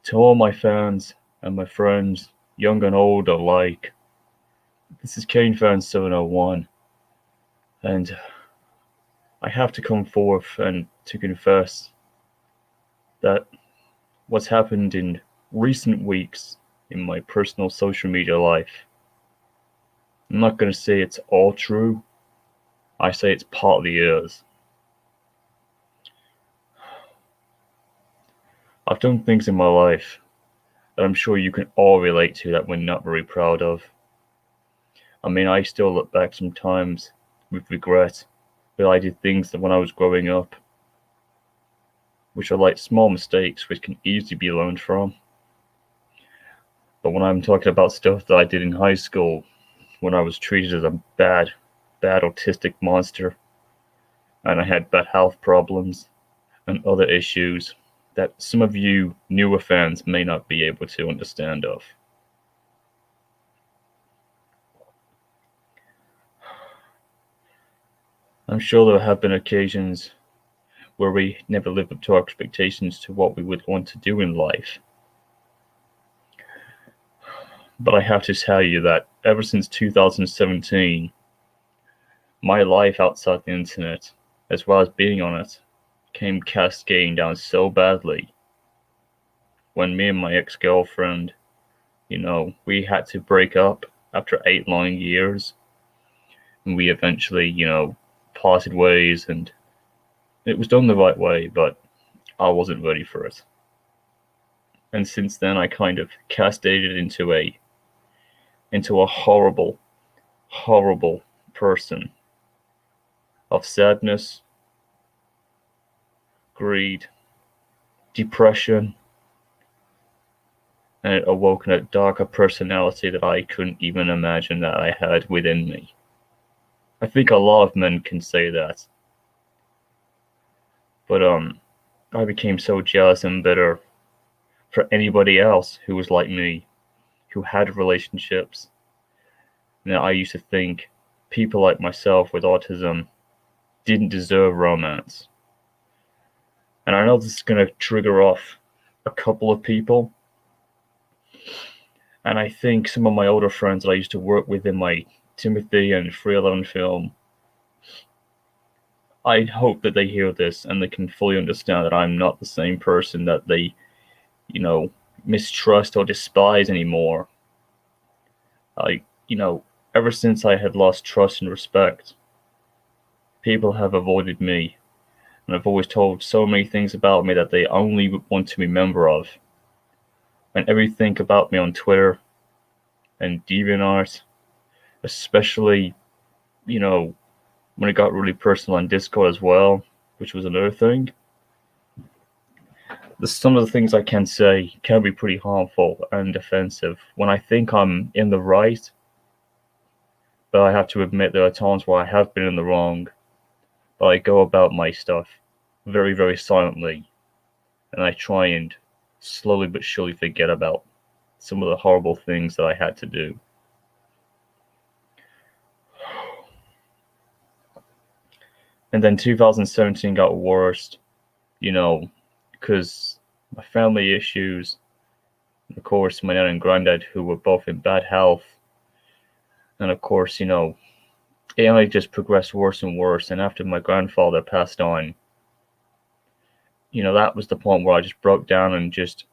To all my fans and my friends, young and old alike, this is Kane Fan 701, and I have to come forth and to confess that what's happened in recent weeks in my personal social media life, I'm not going to say it's all true, I say it's partly is. I've done things in my life that I'm sure you can all relate to that we're not very proud of. I mean, I still look back sometimes with regret that I did things that when I was growing up, which are like small mistakes which can easily be learned from. But when I'm talking about stuff that I did in high school, when I was treated as a bad autistic monster, and I had bad health problems and other issues that some of you newer fans may not be able to understand of. I'm sure there have been occasions where we never lived up to our expectations to what we would want to do in life. But I have to tell you that ever since 2017, my life outside the internet, as well as being on it, came cascading down so badly. When me and my ex-girlfriend, we had to break up after 8 long years, and we eventually, parted ways, and it was done the right way, but I wasn't ready for it. And since then, I kind of cascaded into a horrible, horrible person of sadness, greed, depression, and it awoken a darker personality that I couldn't even imagine that I had within me. I think a lot of men can say that. But I became so jealous and bitter for anybody else who was like me, who had relationships. Now I used to think people like myself with autism didn't deserve romance. And I know this is going to trigger off a couple of people. And I think some of my older friends that I used to work with in my Timothy and 311 film, I hope that they hear this and they can fully understand that I'm not the same person that they, mistrust or despise anymore. Ever since I had lost trust and respect, people have avoided me. And I've always told so many things about me that they only want to remember of. And everything about me on Twitter and DeviantArt, especially, when it got really personal on Discord as well, which was another thing. Some of the things I can say can be pretty harmful and offensive when I think I'm in the right, but I have to admit there are times where I have been in the wrong, but I go about my stuff very, very silently, and I try and slowly but surely forget about some of the horrible things that I had to do. And then 2017 got worse, because my family issues, of course, my dad and granddad, who were both in bad health, and of course, it only just progressed worse and worse. And after my grandfather passed on, that was the point where I just broke down and just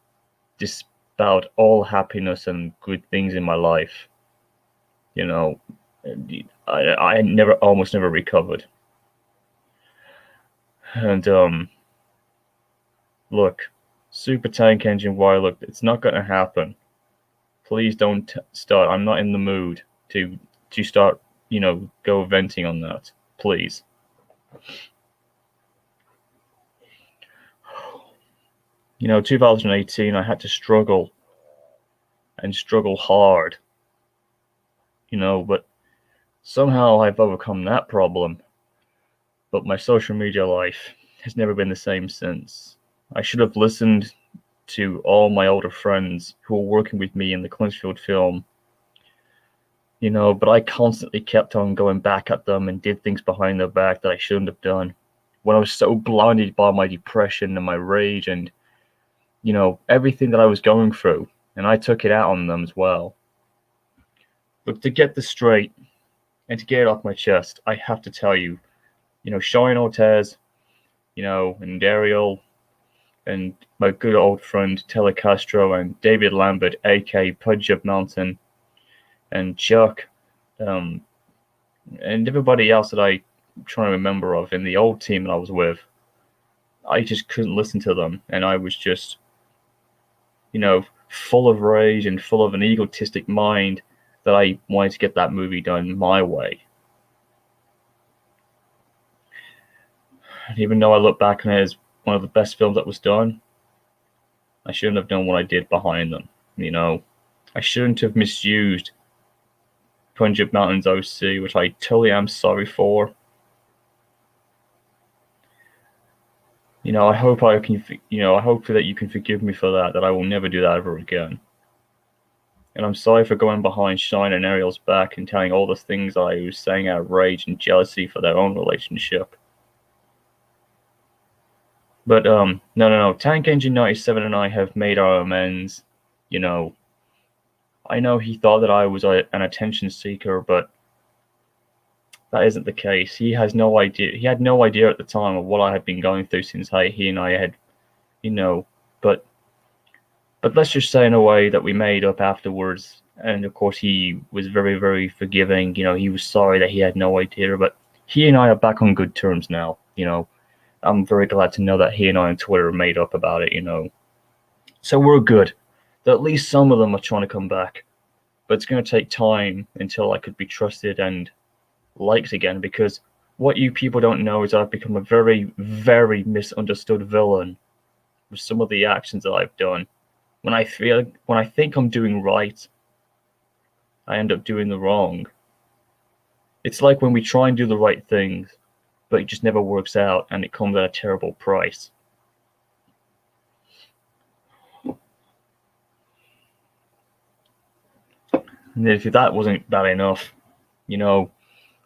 dispelled all happiness and good things in my life. I almost never recovered. And look, Super Tank Engine Wireless, it's not going to happen. Please don't start. I'm not in the mood to start, go venting on that. Please. 2018, I had to struggle and struggle hard, but somehow I've overcome that problem. But my social media life has never been the same since. I should have listened to all my older friends who were working with me in the Clinchfield film, but I constantly kept on going back at them and did things behind their back that I shouldn't have done. When I was so blinded by my depression and my rage and, everything that I was going through, and I took it out on them as well. But to get this straight and to get it off my chest, I have to tell you, Shine Ortez, and Ariel, and my good old friend Taylor Castro, and David Lambert, aka Punjab Mountain, and Chuck, and everybody else that I'm trying to remember of in the old team that I was with. I just couldn't listen to them, and I was just, full of rage and full of an egotistic mind that I wanted to get that movie done my way. And even though I look back on it as one of the best films that was done, I shouldn't have done what I did behind them. I shouldn't have misused Punjab Mountain's OC, which I totally am sorry for. I hope I can, I hope that you can forgive me for that I will never do that ever again. And I'm sorry for going behind Shine and Ariel's back and telling all the things I was saying out of rage and jealousy for their own relationship. But no. Tank Engine 97 and I have made our amends. I know he thought that I was an attention seeker, but that isn't the case. He has no idea. He had no idea at the time of what I had been going through since he and I had, But let's just say in a way that we made up afterwards. And of course, he was very, very forgiving. He was sorry that he had no idea. But he and I are back on good terms now. I'm very glad to know that he and I on Twitter made up about it. So we're good. At least some of them are trying to come back. But it's going to take time until I could be trusted and liked again, because what you people don't know is I've become a very, very misunderstood villain with some of the actions that I've done. When I think I'm doing right, I end up doing the wrong. It's like when we try and do the right things, but it just never works out, and it comes at a terrible price. And if that wasn't bad enough,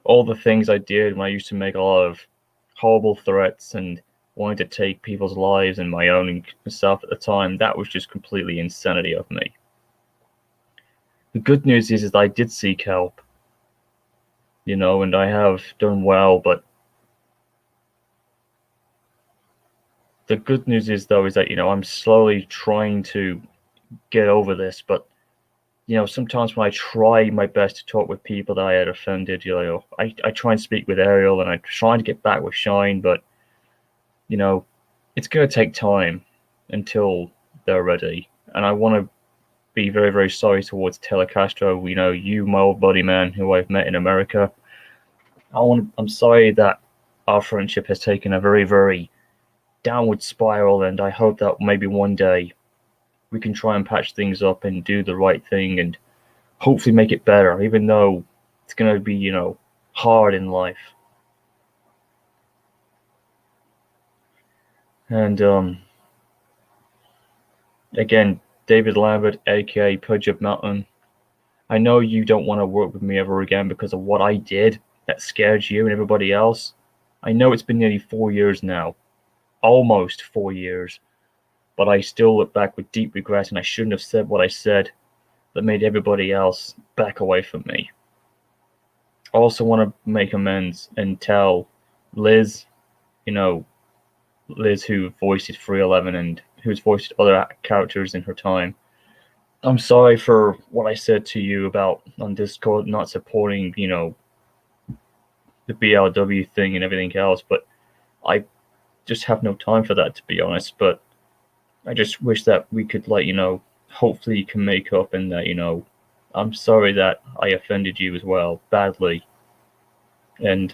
all the things I did when I used to make a lot of horrible threats and wanting to take people's lives and my own and stuff at the time, that was just completely insanity of me. The good news is I did seek help, and I have done well, but the good news is, though, is that, I'm slowly trying to get over this, but, sometimes when I try my best to talk with people that I had offended, I try and speak with Ariel, and I try to get back with Shine, but, it's going to take time until they're ready. And I want to be very, very sorry towards Taylor Castro, you, my old buddy man, who I've met in America. I'm sorry that our friendship has taken a very, very downward spiral, and I hope that maybe one day we can try and patch things up and do the right thing and hopefully make it better, even though it's going to be, hard in life. And again, David Lambert, aka Punjab Mountain, I know you don't want to work with me ever again because of what I did that scared you and everybody else. I know it's been nearly 4 years now, almost 4 years, but I still look back with deep regret, and I shouldn't have said what I said that made everybody else back away from me. I also want to make amends and tell Liz, Liz who voiced 311 and who's voiced other characters in her time. I'm sorry for what I said to you about on Discord not supporting, the BLW thing and everything else, but I just have no time for that, to be honest. But I just wish that we could, hopefully you can make up, and that, I'm sorry that I offended you as well, badly. And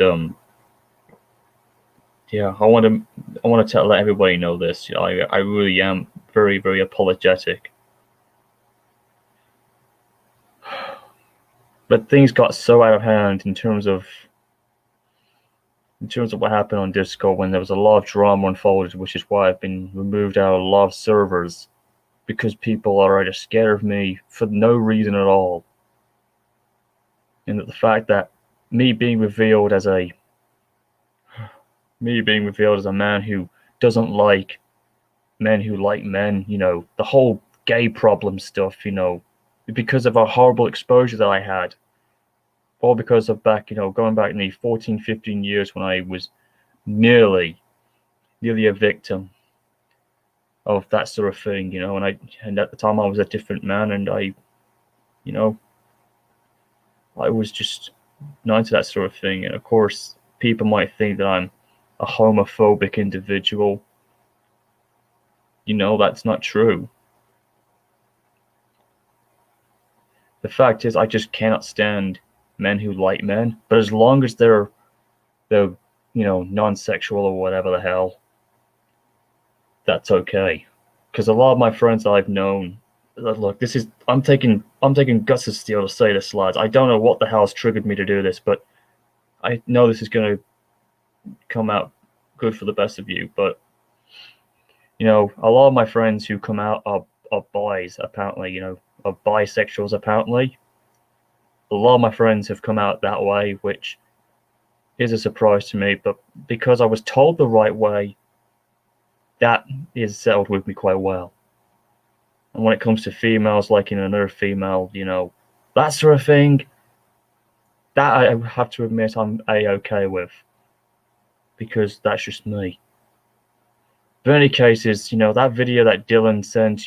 yeah, I want to let everybody know this. I really am very, very apologetic. But things got so out of hand in terms of what happened on Discord, when there was a lot of drama unfolded, which is why I've been removed out of a lot of servers, because people are either scared of me for no reason at all. And that the fact that me being revealed as a man who doesn't like men who like men, the whole gay problem stuff, because of a horrible exposure that I had, all because of going back in the 14, 15 years when I was nearly a victim of that sort of thing, and at the time I was a different man, and you know, I was just not into that sort of thing. And of course, people might think that I'm a homophobic individual. That's not true. The fact is, I just cannot stand men who like men. But as long as they're non-sexual or whatever the hell, that's okay. Because a lot of my friends that I've known, look, I'm taking guts of steel to say this, lads. I don't know what the hell has triggered me to do this, but I know this is going to come out good for the best of you. But a lot of my friends who come out are boys, apparently. Are bisexuals, apparently. A lot of my friends have come out that way, which is a surprise to me. But because I was told the right way, that is settled with me quite well. And when it comes to females liking another female, that sort of thing, that I have to admit I'm A-okay with, because that's just me. But in any cases, that video that Dylan sent,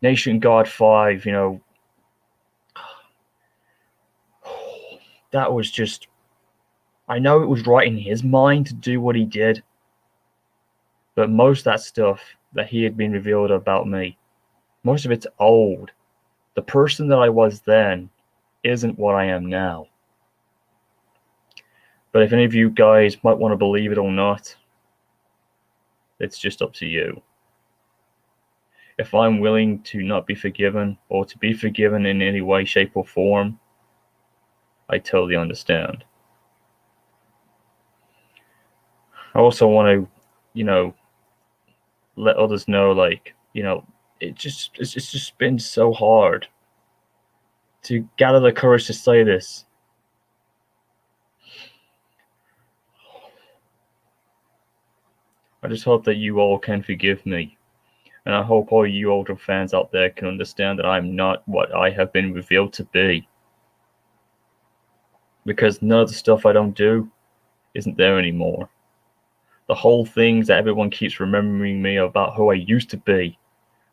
Nation Guard 5, that was just, I know it was right in his mind to do what he did, but most of that stuff that he had been revealed about me, most of it's old. The person that I was then isn't what I am now. But if any of you guys might want to believe it or not, it's just up to you. If I'm willing to not be forgiven or to be forgiven in any way, shape, or form, I totally understand. I also want to, let others know, it's just been so hard to gather the courage to say this. I just hope that you all can forgive me. And I hope all you older fans out there can understand that I'm not what I have been revealed to be. Because none of the stuff I don't do isn't there anymore. The whole things that everyone keeps remembering me about who I used to be.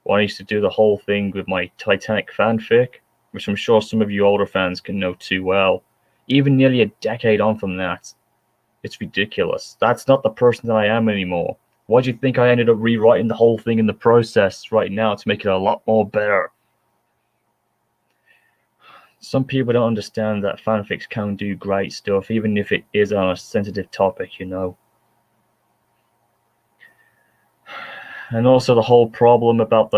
Well, I used to do the whole thing with my Titanic fanfic, which I'm sure some of you older fans can know too well. Even nearly a decade on from that. It's ridiculous. That's not the person that I am anymore. Why do you think I ended up rewriting the whole thing in the process right now to make it a lot more better? Some people don't understand that fanfics can do great stuff, even if it is on a sensitive topic, And also the whole problem about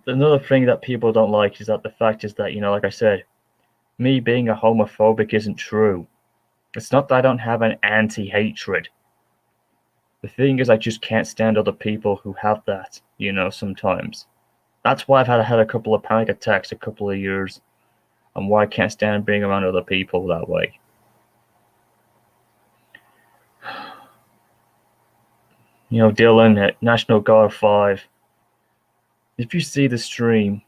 another thing that people don't like is that the fact is that, like I said, me being a homophobic isn't true. It's not that I don't have an anti-hatred. The thing is, I just can't stand other people who have that, sometimes. That's why I've had a couple of panic attacks a couple of years, and why I can't stand being around other people that way. Dylan at National Guard 5, if you see the stream,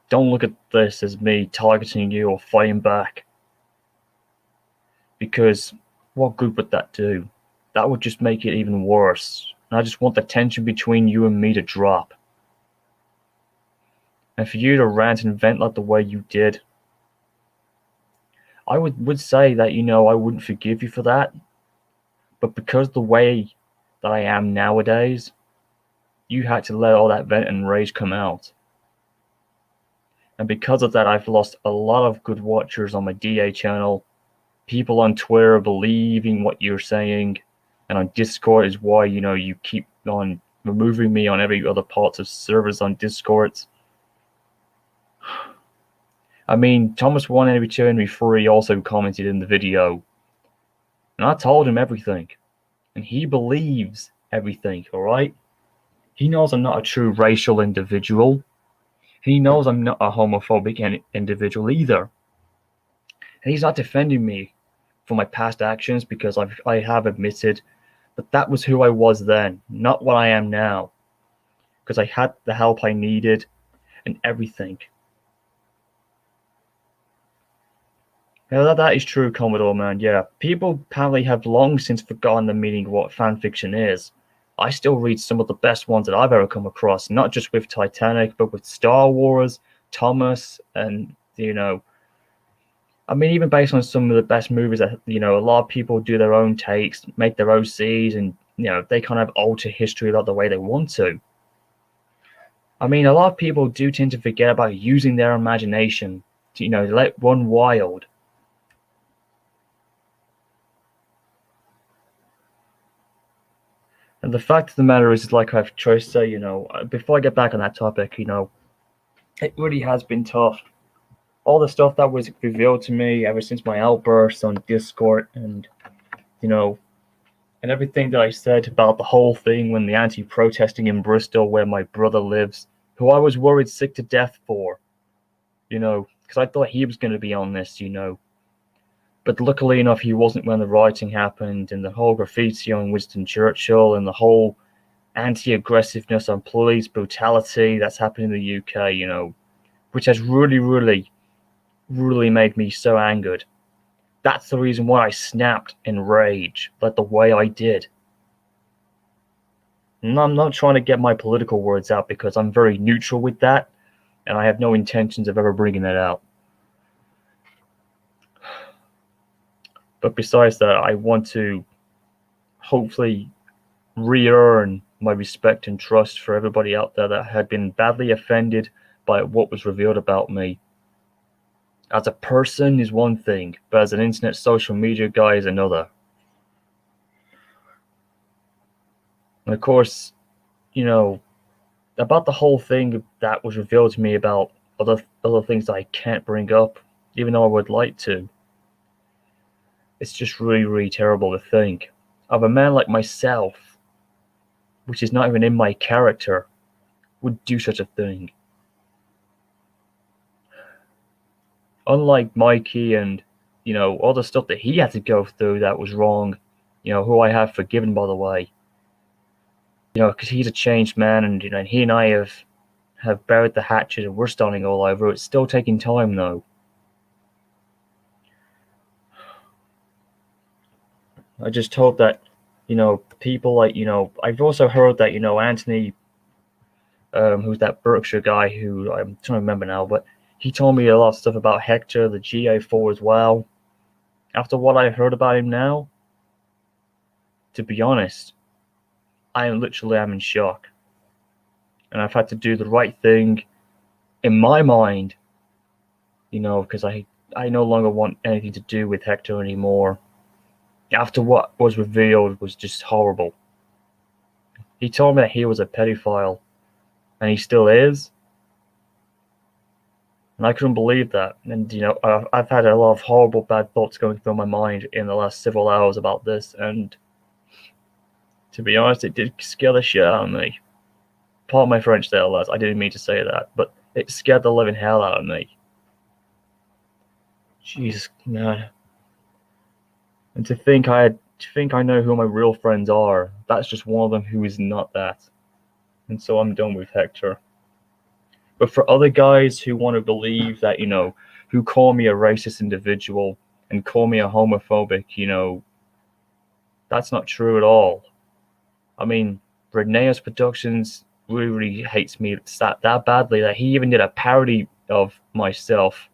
don't look at this as me targeting you or fighting back. Because what good would that do? That would just make it even worse. And I just want the tension between you and me to drop. And for you to rant and vent like the way you did, I would say that, I wouldn't forgive you for that. But because the way that I am nowadays, you had to let all that vent and rage come out. And because of that, I've lost a lot of good watchers on my DA channel. People on Twitter believing what you're saying. And on Discord is why, you keep on removing me on every other parts of servers on Discord. I mean, Thomas1 Henry 2 Henry 3 also commented in the video. And I told him everything. And he believes everything, alright? He knows I'm not a true racial individual. He knows I'm not a homophobic individual either. And he's not defending me for my past actions, because I have admitted But that was who I was then, not what I am now. Because I had the help I needed and everything. Now that is true, Commodore, man. Yeah, people apparently have long since forgotten the meaning of what fan fiction is. I still read some of the best ones that I've ever come across, not just with Titanic, but with Star Wars, Thomas, and I mean, even based on some of the best movies that a lot of people do their own takes, make their OCs, and they kind of alter history a lot the way they want to. I mean, a lot of people do tend to forget about using their imagination to let run wild. And the fact of the matter is, like I've tried to say, before I get back on that topic, it really has been tough. All the stuff that was revealed to me ever since my outburst on Discord, and you know, and everything that I said about the whole thing when the anti-protesting in Bristol, where my brother lives, who I was worried sick to death for, because I thought he was going to be on this, But luckily enough, he wasn't when the rioting happened, and the whole graffiti on Winston Churchill, and the whole anti-aggressiveness on police brutality that's happened in the UK, which has really, really, really made me so angered. That's the reason why I snapped in rage, like the way I did. And I'm not trying to get my political words out because I'm very neutral with that, and I have no intentions of ever bringing that out. But besides that, I want to hopefully re-earn my respect and trust for everybody out there that had been badly offended by what was revealed about me. As a person is one thing, but as an internet social media guy is another. And of course, about the whole thing that was revealed to me about other things that I can't bring up, even though I would like to. It's just really, really terrible to think of a man like myself, which is not even in my character, would do such a thing. Unlike Mikey and all the stuff that he had to go through that was wrong, who I have forgiven, by the way. Because he's a changed man, and and he and I have buried the hatchet, and we're starting all over. It's still taking time, though. I just hope that people like I've also heard that Anthony, who's that Berkshire guy who I'm trying to remember now, but he told me a lot of stuff about Hector, the GA4 as well. After what I heard about him now, to be honest, I literally am in shock. And I've had to do the right thing in my mind, because I no longer want anything to do with Hector anymore. After what was revealed was just horrible. He told me that he was a pedophile, and he still is. And I couldn't believe that. And, I've had a lot of horrible, bad thoughts going through my mind in the last several hours about this. And to be honest, it did scare the shit out of me. Pardon my French there, lads. I didn't mean to say that. But it scared the living hell out of me. Jesus, man. And to think I know who my real friends are, that's just one of them who is not that. And so I'm done with Hector. But for other guys who want to believe that, who call me a racist individual and call me a homophobic, that's not true at all. I mean, Reneus Productions really hates me that badly that he even did a parody of myself,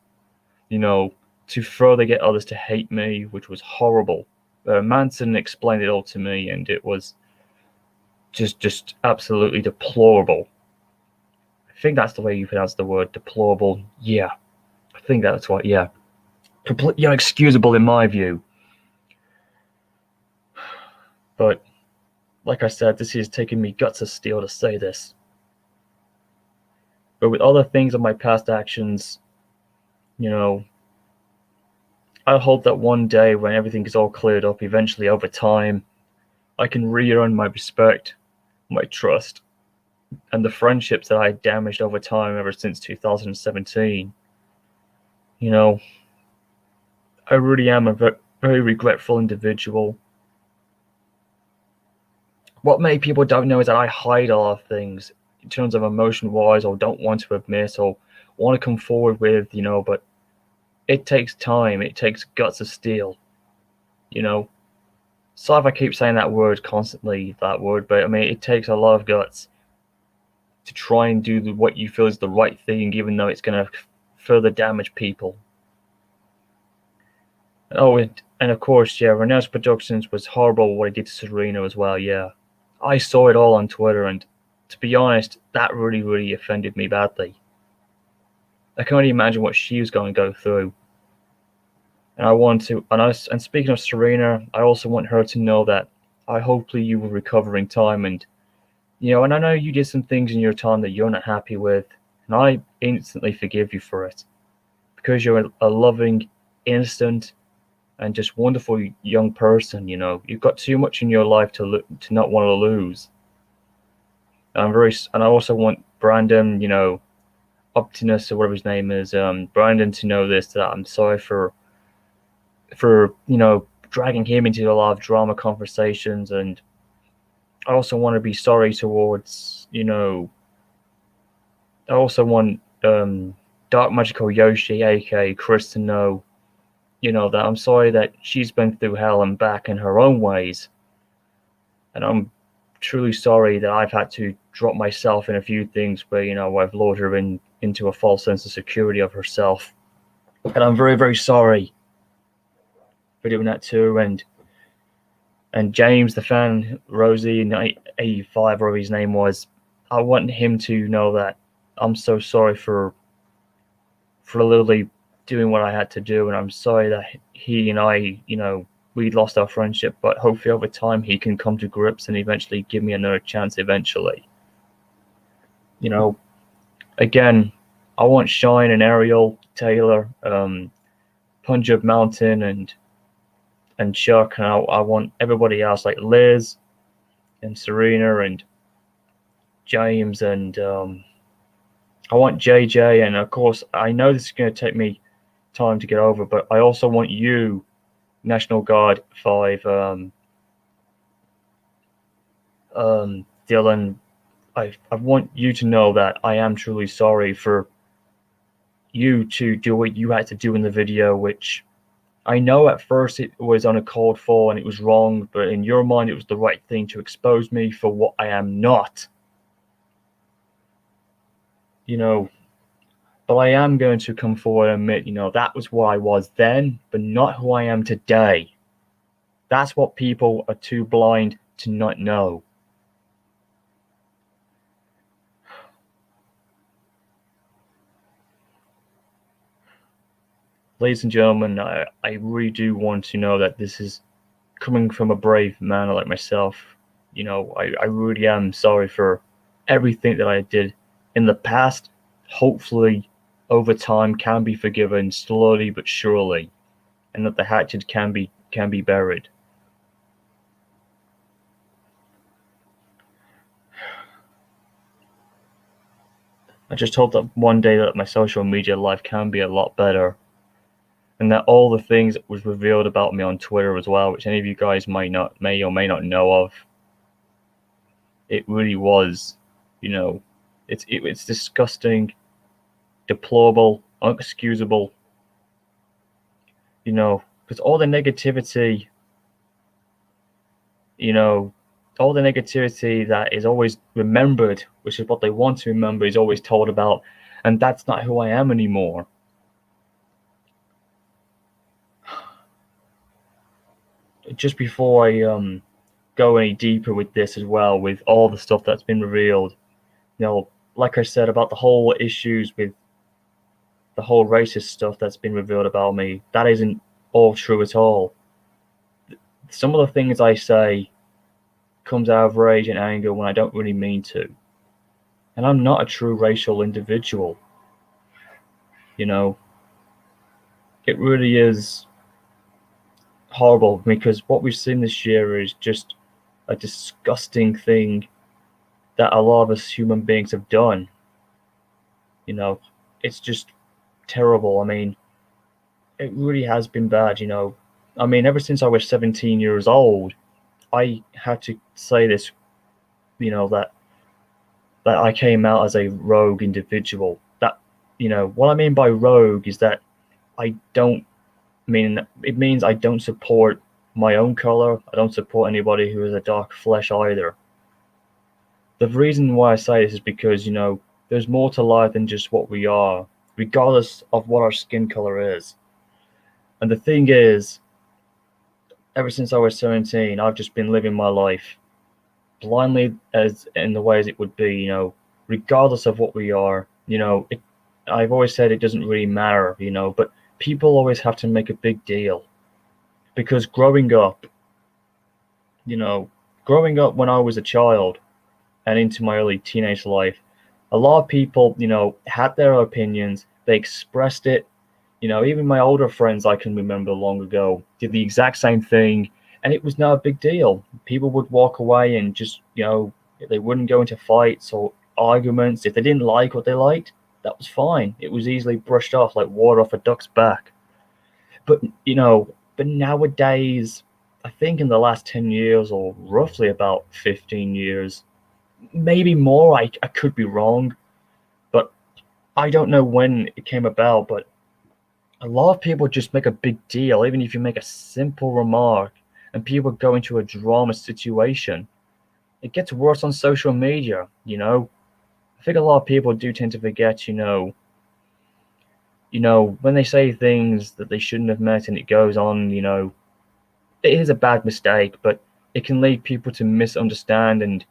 to further get others to hate me, which was horrible. Manson explained it all to me, and it was just absolutely deplorable. I think that's the way you pronounce the word, deplorable. Yeah, I think that's what. Yeah, completely inexcusable in my view. But like I said, this has taken me guts of steel to say this. But with other things of my past actions, I hope that one day when everything is all cleared up, eventually over time, I can re-earn my respect, my trust, and the friendships that I damaged over time ever since 2017. I really am a very regretful individual. What many people don't know is that I hide a lot of things in terms of emotion wise, or don't want to admit, or want to come forward with, but it takes time, it takes guts of steel, you know. Sorry if I keep saying that word constantly, that word, but I mean, it takes a lot of guts to try and do what you feel is the right thing, even though it's going to further damage people. Oh, and of course, yeah, Renault's Productions was horrible what he did to Serena as well, yeah. I saw it all on Twitter, and to be honest, that really, really offended me badly. I can only imagine what she was going to go through. And I want to, and speaking of Serena, I also want her to know that hopefully you will recover in time, and and I know you did some things in your time that you're not happy with, and I instantly forgive you for it, because you're a loving, innocent, and just wonderful young person. You've got too much in your life to not want to lose. And I also want Brandon, Optimus or whatever his name is, Brandon, to know this, that I'm sorry for dragging him into a lot of drama conversations, and I also want to be sorry towards I also want Dark Magical Yoshi, aka Chris, to know that I'm sorry that she's been through hell and back in her own ways, and I'm truly sorry that I've had to drop myself in a few things where I've lured her into a false sense of security of herself, and I'm very, very sorry for doing that too. And James, the fan, Rosie, 85, whatever his name was, I want him to know that I'm so sorry for literally doing what I had to do, and I'm sorry that he and I, we lost our friendship, but hopefully over time he can come to grips and eventually give me another chance eventually. Again, I want Shine and Ariel, Taylor, Punjab Mountain, and Chuck, and I want everybody else like Liz and Serena and James, and I want JJ, and of course I know this is going to take me time to get over, but I also want you, National Guard 5, Dylan. I want you to know that I am truly sorry for you to do what you had to do in the video, which I know at first it was uncalled for and it was wrong, but in your mind it was the right thing to expose me for what I am not. But I am going to come forward and admit, that was what I was then, but not who I am today. That's what people are too blind to not know. Ladies and gentlemen, I really do want to know that this is coming from a brave man like myself. I really am sorry for everything that I did in the past. Hopefully, over time, can be forgiven slowly but surely, and that the hatchet can be buried. I just hope that one day that my social media life can be a lot better, and that all the things that was revealed about me on Twitter as well, which any of you guys may or may not know of, it really was, it's disgusting, deplorable, unexcusable, because all the negativity, all the negativity that is always remembered, which is what they want to remember, is always told about, and that's not who I am anymore. Just before I go any deeper with this as well, with all the stuff that's been revealed, like I said about the whole issues with the whole racist stuff that's been revealed about me, that isn't all true at all. Some of the things I say comes out of rage and anger when I don't really mean to. And I'm not a true racial individual. It really is horrible, because what we've seen this year is just a disgusting thing that a lot of us human beings have done. It's just terrible. I mean, it really has been bad. I mean, ever since I was 17 years old, I had to say this that I came out as a rogue individual. That, what I mean by rogue is that I don't mean it means I don't support my own color. I don't support anybody who has a dark flesh either. The reason why I say this is because, there's more to life than just what we are, regardless of what our skin color is. And the thing is, ever since I was 17, I've just been living my life blindly as in the ways it would be, regardless of what we are. I've always said it doesn't really matter, but people always have to make a big deal because you know, growing up when I was a child and into my early teenage life, a lot of people, had their opinions. They expressed it. Even my older friends I can remember long ago did the exact same thing, and it was not a big deal. People would walk away and just, they wouldn't go into fights or arguments. If they didn't like what they liked, that was fine. It was easily brushed off like water off a duck's back. But, but nowadays, I think in the last 10 years or roughly about 15 years, maybe more, I could be wrong, but I don't know when it came about, but a lot of people just make a big deal, even if you make a simple remark and people go into a drama situation. It gets worse on social media. I think a lot of people do tend to forget, when they say things that they shouldn't have meant and it goes on, it is a bad mistake, but it can lead people to misunderstand and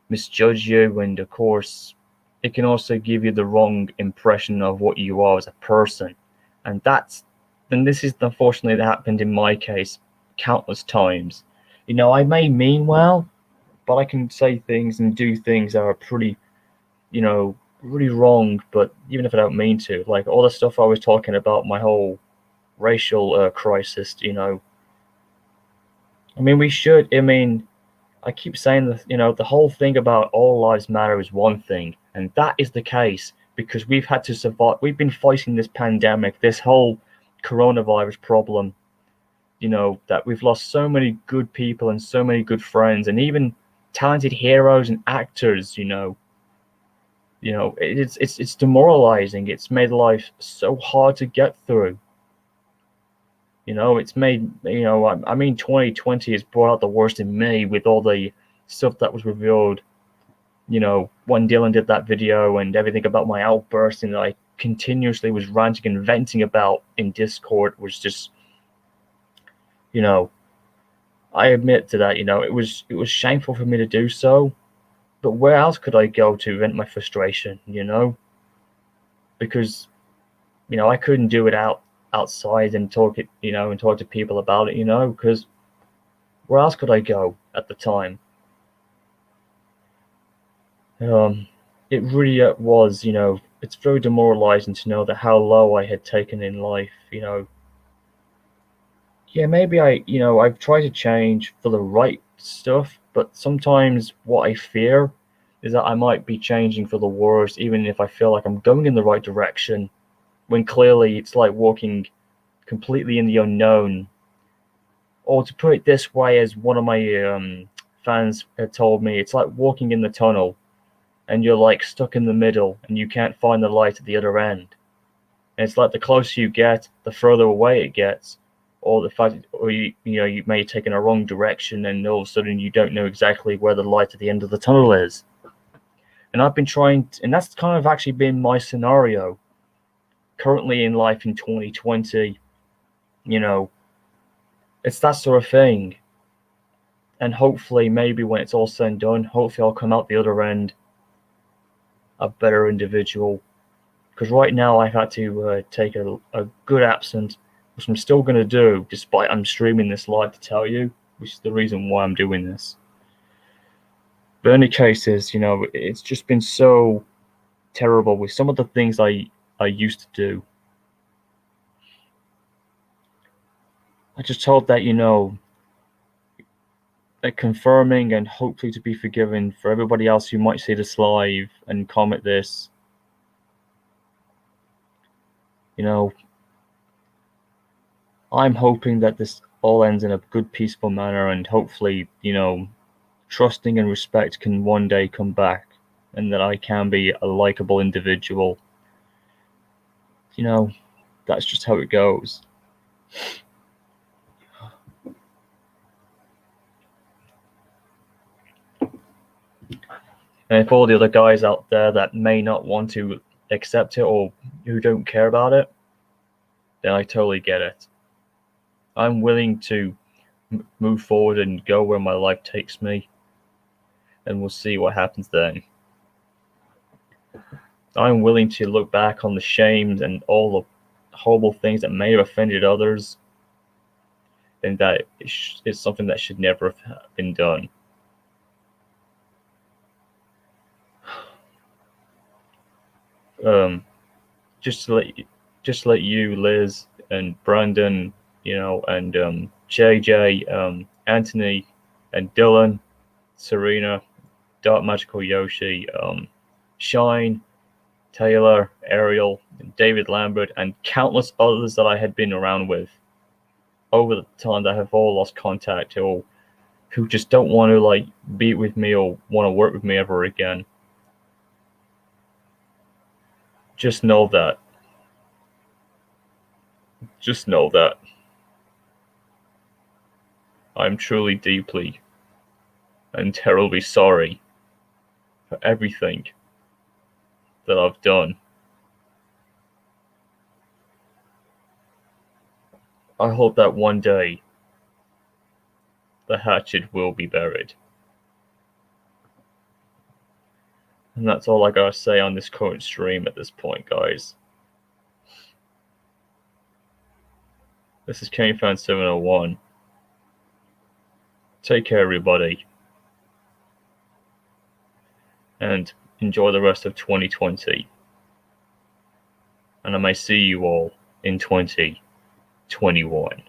misjudge you, and of course, it can also give you the wrong impression of what you are as a person. And this is unfortunately that happened in my case countless times. I may mean well, but I can say things and do things that are pretty, really wrong. But even if I don't mean to, like all the stuff I was talking about, my whole racial crisis, I mean, we should. I mean, I keep saying that, the whole thing about all lives matter is one thing, and that is the case because we've had to survive. We've been fighting this pandemic, this whole coronavirus problem, that we've lost so many good people and so many good friends and even talented heroes and actors, it's demoralizing. It's made life so hard to get through. It's made, I mean, 2020 has brought out the worst in me with all the stuff that was revealed, when Dylan did that video and everything about my outburst and I continuously was ranting and venting about in Discord was just, I admit to that, it was shameful for me to do so, but where else could I go to vent my frustration, Because, I couldn't do it outside and talk it, and talk to people about it, because where else could I go at the time? Um, it really was, it's very demoralizing to know that how low I had taken in life, Yeah, maybe I've tried to change for the right stuff, but sometimes what I fear is that I might be changing for the worse, even if I feel like I'm going in the right direction, when clearly it's like walking completely in the unknown. Or to put it this way, as one of my fans had told me, it's like walking in the tunnel and you're like stuck in the middle and you can't find the light at the other end. And it's like the closer you get, the further away it gets, or the fact, or you may have taken a wrong direction, and all of a sudden you don't know exactly where the light at the end of the tunnel is. And I've been and that's kind of actually been my scenario currently in life in 2020. You know, it's that sort of thing. And hopefully, maybe when it's all said and done, hopefully I'll come out the other end a better individual. Because right now I've had to take a good absence, which I'm still going to do, despite I'm streaming this live to tell you, which is the reason why I'm doing this. But in any cases, it's just been so terrible with some of the things I used to do. I just hope that, that confirming and hopefully to be forgiven for everybody else who might see this live and comment this. I'm hoping that this all ends in a good, peaceful manner, and hopefully, trusting and respect can one day come back, and that I can be a likable individual. You know, that's just how it goes. And if all the other guys out there that may not want to accept it or who don't care about it, then I totally get it. I'm willing to move forward and go where my life takes me, and we'll see what happens then. I'm willing to look back on the shames and all the horrible things that may have offended others, and that it's something that should never have been done. Just to let you, Liz, and Brandon, and JJ, Anthony, and Dylan, Serena, Dark Magical Yoshi, Shine, Taylor, Ariel, David Lambert, and countless others that I had been around with over the time that have all lost contact, or who just don't want to be with me or want to work with me ever again. Just know that I'm truly deeply and terribly sorry for everything that I've done. I hope that one day the hatchet will be buried. And that's all I gotta say on this current stream at this point, guys. This is KFan701. Take care, everybody. And enjoy the rest of 2020. And I may see you all in 2021.